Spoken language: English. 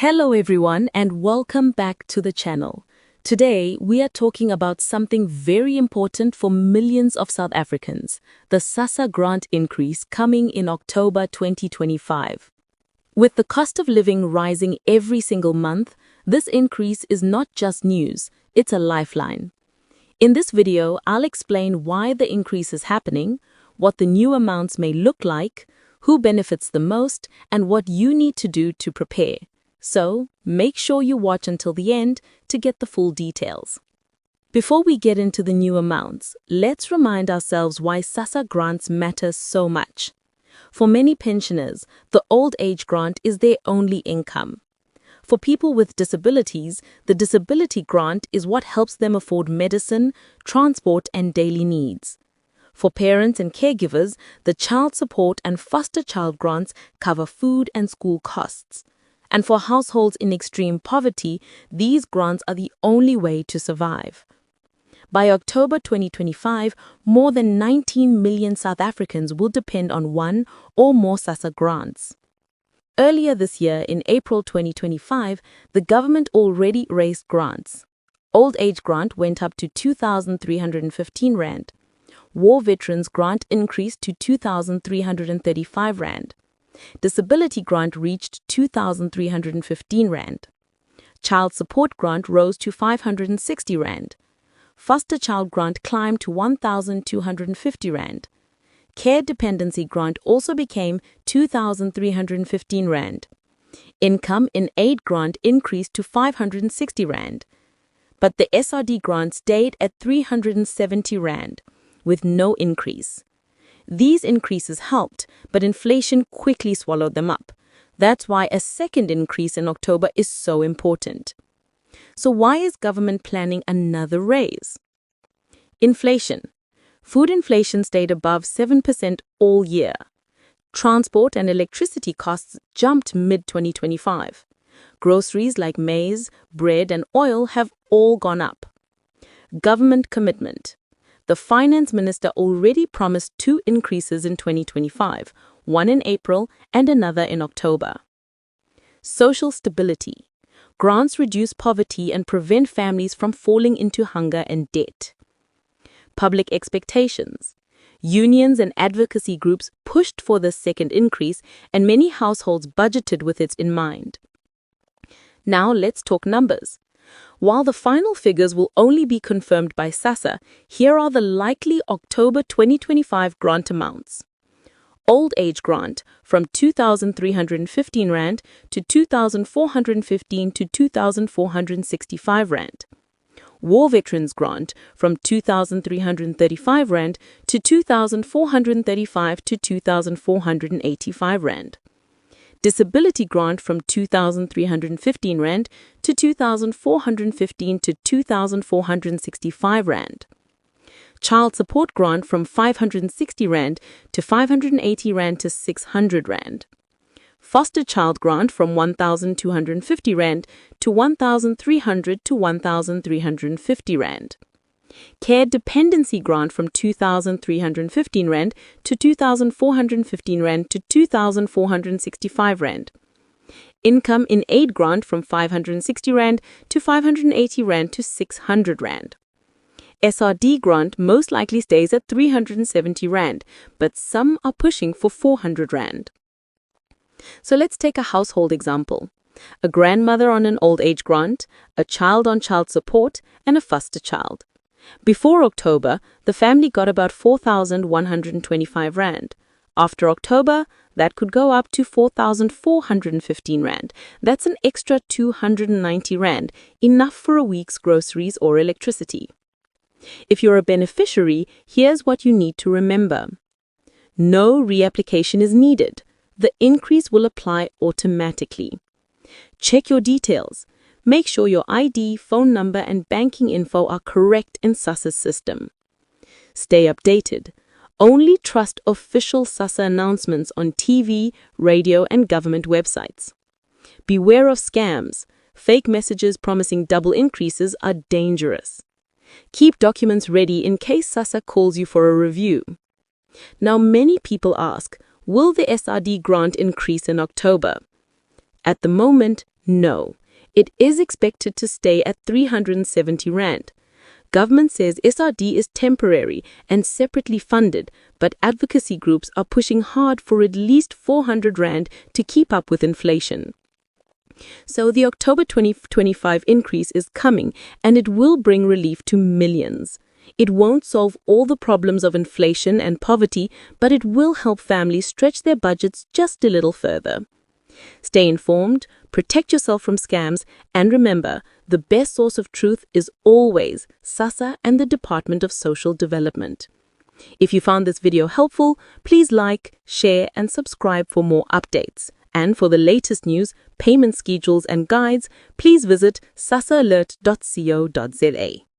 Hello everyone and welcome back to the channel. Today we are talking about something very important for millions of South Africans, the SASSA grant increase coming in October 2025. With the cost of living rising every single month, this increase is not just news, it's a lifeline. In this video, I'll explain why the increase is happening, what the new amounts may look like, who benefits the most, and what you need to do to prepare. So, make sure you watch until the end to get the full details. Before we get into the new amounts, let's remind ourselves why SASSA grants matter so much. For many pensioners, the old age grant is their only income. For people with disabilities, the disability grant is what helps them afford medicine, transport, and daily needs. For parents and caregivers, the child support and foster child grants cover food and school costs. And for households in extreme poverty, these grants are the only way to survive. By October 2025, more than 19 million South Africans will depend on one or more SASSA grants. Earlier this year, in April 2025, the government already raised grants. Old age grant went up to 2,315 Rand. War Veterans Grant increased to 2,335 Rand. Disability Grant reached 2,315 Rand. Child Support Grant rose to 560 Rand. Foster Child Grant climbed to 1,250 Rand. Care Dependency Grant also became 2,315 Rand. Income in Aid Grant increased to 560 Rand. But the SRD grant stayed at 370 Rand, with no increase. These increases helped, but inflation quickly swallowed them up. That's why a second increase in October is so important. So why is government planning another raise? Inflation. Food inflation stayed above 7% all year. Transport and electricity costs jumped mid-2025. Groceries like maize, bread, and oil have all gone up. Government commitment. The finance minister already promised 2 increases in 2025, one in April and another in October. Social stability. Grants reduce poverty and prevent families from falling into hunger and debt. Public expectations. Unions and advocacy groups pushed for the second increase, and many households budgeted with it in mind. Now let's talk numbers. While the final figures will only be confirmed by SASSA, here are the likely October 2025 grant amounts. Old age grant from 2,315 Rand to 2,415 to 2,465 Rand. War Veterans Grant from 2,335 Rand to 2,435 to 2,485 Rand. Disability Grant from 2,315 Rand to 2,415 to 2,465 Rand. Child Support Grant from 560 Rand to 580 Rand to 600 Rand. Foster Child Grant from 1,250 Rand to 1,300 to 1,350 Rand. Care Dependency Grant from 2,315 Rand to 2,415 Rand to 2,465 Rand. Income in Aid Grant from 560 Rand to 580 Rand to 600 Rand. SRD Grant most likely stays at 370 Rand, but some are pushing for 400 Rand. So let's take a household example. A grandmother on an old age grant, a child on child support, and a foster child. Before October, the family got about 4,125 Rand. After October, that could go up to 4,415 Rand. That's an extra 290 Rand, enough for a week's groceries or electricity. If you're a beneficiary, here's what you need to remember. No reapplication is needed. The increase will apply automatically. Check your details. Make sure your ID, phone number, and banking info are correct in SASSA's system. Stay updated. Only trust official SASSA announcements on TV, radio, and government websites. Beware of scams. Fake messages promising double increases are dangerous. Keep documents ready in case SASSA calls you for a review. Now, many people ask, will the SRD grant increase in October? At the moment, No, it is expected to stay at 370 Rand. Government says SRD is temporary and separately funded, but advocacy groups are pushing hard for at least 400 Rand to keep up with inflation. So the October 2025 increase is coming, and it will bring relief to millions. It won't solve all the problems of inflation and poverty, but it will help families stretch their budgets just a little further. Stay informed, protect yourself from scams, and remember, the best source of truth is always SASSA and the Department of Social Development. If you found this video helpful, please like, share, and subscribe for more updates. And for the latest news, payment schedules, and guides, please visit sassaalert.co.za.